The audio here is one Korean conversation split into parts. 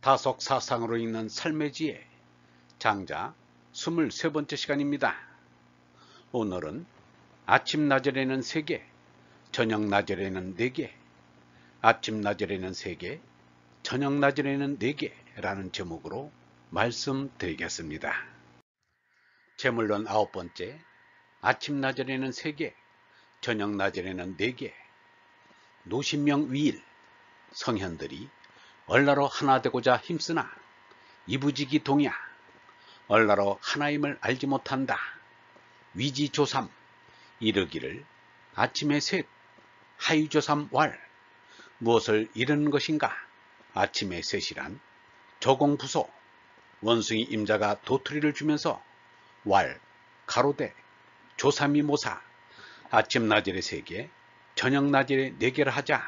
다속사상으로 읽는 삶의 지혜 장자 23번째 시간입니다. 오늘은 아침 나절에는 3개, 저녁 나절에는 4개, 아침 나절에는 3개, 저녁 나절에는 4개 라는 제목으로 말씀드리겠습니다. 제물론 9번째, 아침 나절에는 3개, 저녁 나절에는 4개. 노신명 위일, 성현들이 얼라로 하나 되고자 힘쓰나 이부지기 동야, 얼라로 하나임을 알지 못한다. 위지조삼, 이르기를 아침에 셋, 하유조삼 왈, 무엇을 이르는 것인가? 아침에 셋이란 저공부소, 원숭이 임자가 도토리를 주면서 왈, 가로대, 조삼이 모사, 아침 나절에 3개, 저녁 나절에 4개를 하자.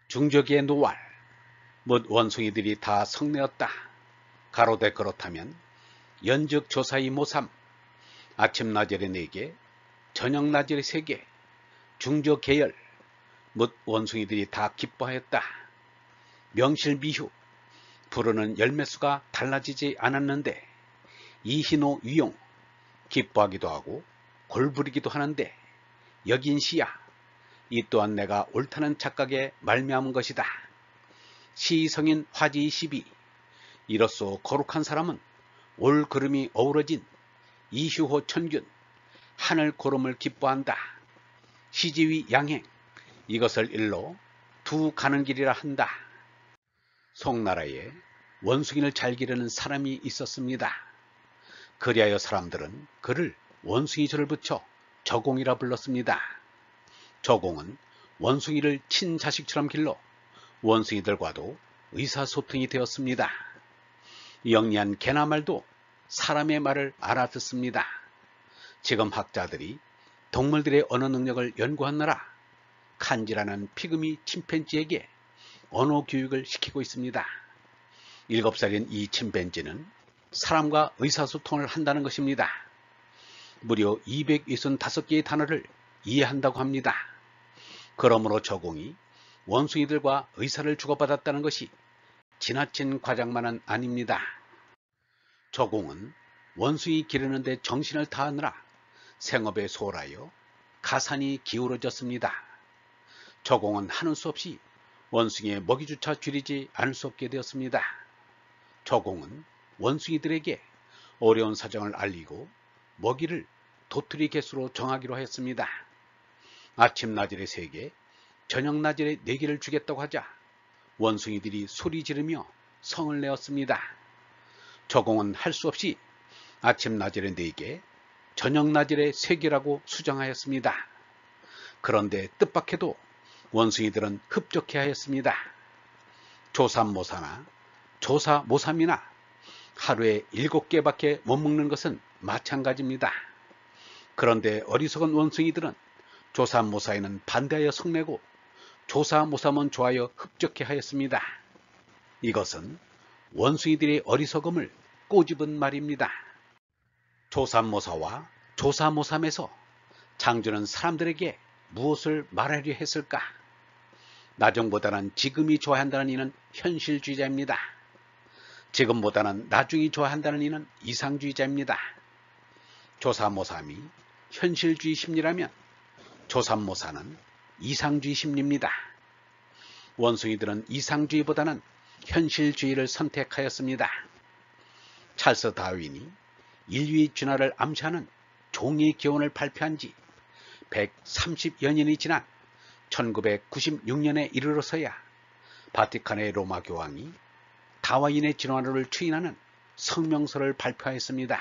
중적의 노왈, 못 원숭이들이 다 성내었다. 가로대 그렇다면 연즉 조사이 모삼, 아침 나절에 4개, 저녁 나절에 3개, 중적 계열, 못 원숭이들이 다 기뻐하였다. 명실미휴, 부르는 열매수가 달라지지 않았는데 이희노 위용, 기뻐하기도 하고 골부리기도 하는데 여긴시야, 이 또한 내가 옳다는 착각에 말미암은 것이다. 시성인 화지시비, 이로써 거룩한 사람은 올 구름이 어우러진 이휴호 천균, 하늘 구름을 기뻐한다. 시지위 양행, 이것을 일로 두 가는 길이라 한다. 송나라에 원숭이를 잘 기르는 사람이 있었습니다. 그리하여 사람들은 그를 원숭이절을 붙여 저공이라 불렀습니다. 저공은 원숭이를 친자식처럼 길러 원숭이들과도 의사소통이 되었습니다. 영리한 개나 말도 사람의 말을 알아듣습니다. 지금 학자들이 동물들의 언어 능력을 연구하느라 칸지라는 피그미 침팬지에게 언어 교육을 시키고 있습니다. 7살인 이 침팬지는 사람과 의사소통을 한다는 것입니다. 무려 265개의 단어를 이해한다고 합니다. 그러므로 저공이 원숭이들과 의사를 주고받았다는 것이 지나친 과장만은 아닙니다. 저공은 원숭이 기르는 데 정신을 다하느라 생업에 소홀하여 가산이 기울어졌습니다. 저공은 하는 수 없이 원숭이의 먹이조차 줄이지 않을 수 없게 되었습니다. 저공은 원숭이들에게 어려운 사정을 알리고 먹이를 도토리 개수로 정하기로 하였습니다. 아침 나절에 3개, 저녁 나절에 4개를 주겠다고 하자 원숭이들이 소리 지르며 성을 내었습니다. 저공은 할 수 없이 아침 나절에 4개, 저녁 나절에 3개라고 수정하였습니다. 그런데 뜻밖에도 원숭이들은 흡족해 하였습니다. 조삼모사나 조사모삼이나 하루에 7개밖에 못 먹는 것은 마찬가지입니다. 그런데 어리석은 원숭이들은 조삼모사에는 반대하여 성내고 조사모삼은 좋아하여 흡족해 하였습니다. 이것은 원숭이들의 어리석음을 꼬집은 말입니다. 조삼모사와 조사모삼에서 창조는 사람들에게 무엇을 말하려 했을까? 나중보다는 지금이 좋아한다는 이는 현실주의자입니다. 지금보다는 나중이 좋아한다는 이는 이상주의자입니다. 조사모삼이 현실주의 심리라면 조삼모사는 이상주의 심리입니다. 원숭이들은 이상주의보다는 현실주의를 선택하였습니다. 찰스 다윈이 인류의 진화를 암시하는 종의 기원을 발표한 지 130여 년이 지난 1996년에 이르러서야 바티칸의 로마 교황이 다윈의 진화론을 추인하는 성명서를 발표하였습니다.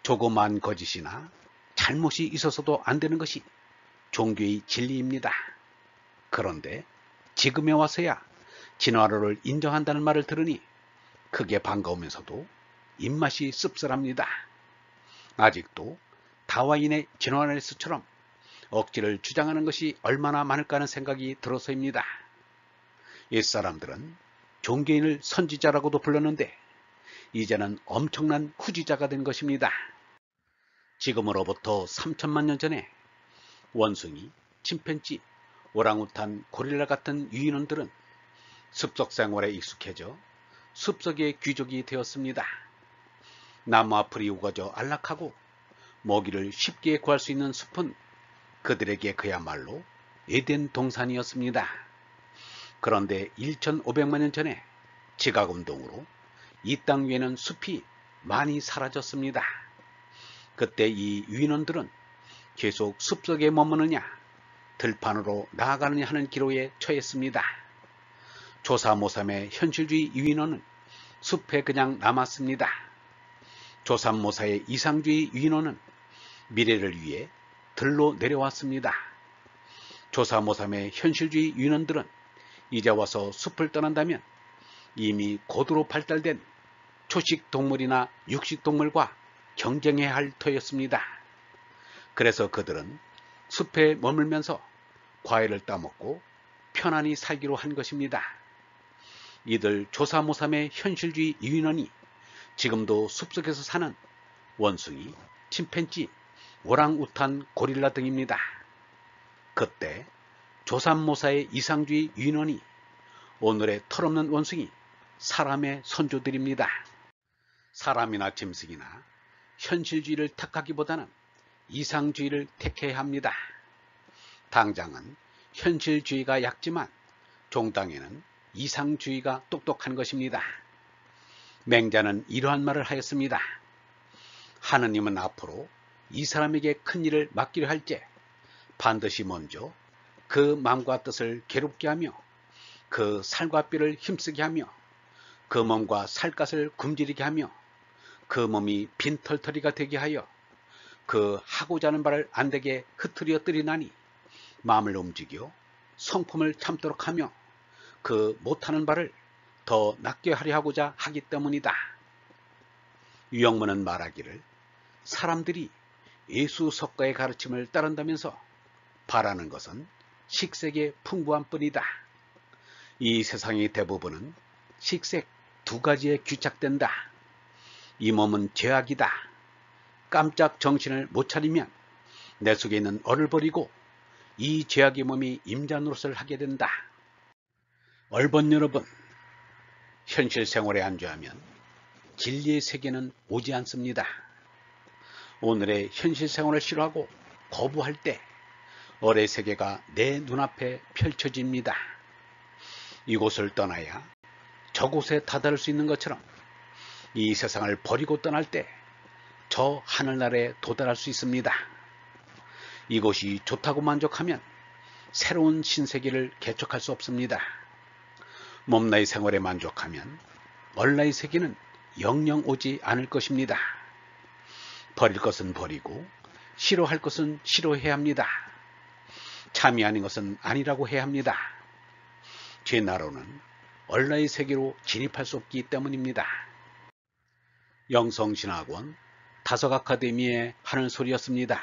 조그마한 거짓이나 잘못이 있어서도 안 되는 것이 종교의 진리입니다. 그런데 지금에 와서야 진화론을 인정한다는 말을 들으니 크게 반가우면서도 입맛이 씁쓸합니다. 아직도 다윈의 진화론에서처럼 억지를 주장하는 것이 얼마나 많을까 하는 생각이 들어서입니다. 옛사람들은 종교인을 선지자라고도 불렀는데 이제는 엄청난 후지자가 된 것입니다. 지금으로부터 3천만 년 전에 원숭이, 침팬지, 오랑우탄, 고릴라 같은 유인원들은 숲속 생활에 익숙해져 숲속의 귀족이 되었습니다. 나무 앞풀이 우거져 안락하고 먹이를 쉽게 구할 수 있는 숲은 그들에게 그야말로 에덴 동산이었습니다. 그런데 1500만 년 전에 지각운동으로 이 땅 위에는 숲이 많이 사라졌습니다. 그때 이 유인원들은 계속 숲속에 머무느냐 들판으로 나아가느냐 하는 기로에 처했습니다. 조사모삼의 현실주의 유인원은 숲에 그냥 남았습니다. 조삼모사의 이상주의 유인원은 미래를 위해 들로 내려왔습니다. 조사모삼의 현실주의 유인원들은 이제 와서 숲을 떠난다면 이미 고도로 발달된 초식동물이나 육식동물과 경쟁해야 할 터였습니다. 그래서 그들은 숲에 머물면서 과일을 따먹고 편안히 살기로 한 것입니다. 이들 조사모삼의 현실주의 유인원이 지금도 숲속에서 사는 원숭이, 침팬지, 오랑우탄, 고릴라 등입니다. 그때 조삼모사의 이상주의 유인원이 오늘의 털없는 원숭이, 사람의 선조들입니다. 사람이나 짐승이나 현실주의를 택하기보다는 이상주의를 택해야 합니다. 당장은 현실주의가 약지만 종당에는 이상주의가 똑똑한 것입니다. 맹자는 이러한 말을 하였습니다. 하느님은 앞으로 이 사람에게 큰 일을 맡기려 할 때 반드시 먼저 그 마음과 뜻을 괴롭게 하며 그 살과 뼈를 힘쓰게 하며 그 몸과 살갗을 굶주리게 하며 그 몸이 빈털터리가 되게 하여 그 하고자 하는 바를 안되게 흐트려 뜨리나니 마음을 움직여 성품을 참도록 하며 그 못하는 바를 더 낫게 하려 하고자 하기 때문이다. 유영문은 말하기를 사람들이 예수 석가의 가르침을 따른다면서 바라는 것은 식색의 풍부한 뿐이다. 이 세상의 대부분은 식색 두 가지에 규착된다. 이 몸은 죄악이다. 깜짝 정신을 못 차리면 내 속에 있는 얼을 버리고 이 죄악의 몸이 임자 노릇을 하게 된다. 얼번 여러분, 현실 생활에 안주하면 진리의 세계는 오지 않습니다. 오늘의 현실 생활을 싫어하고 거부할 때 얼의 세계가 내 눈앞에 펼쳐집니다. 이곳을 떠나야 저곳에 다다를 수 있는 것처럼 이 세상을 버리고 떠날 때 저 하늘나라에 도달할 수 있습니다. 이곳이 좋다고 만족하면 새로운 신세계를 개척할 수 없습니다. 몸나이 생활에 만족하면 얼나이 세계는 영영 오지 않을 것입니다. 버릴 것은 버리고 싫어할 것은 싫어해야 합니다. 참이 아닌 것은 아니라고 해야 합니다. 제 나로는 얼나이 세계로 진입할 수 없기 때문입니다. 영성신학원 다석아카데미의 하는 소리였습니다.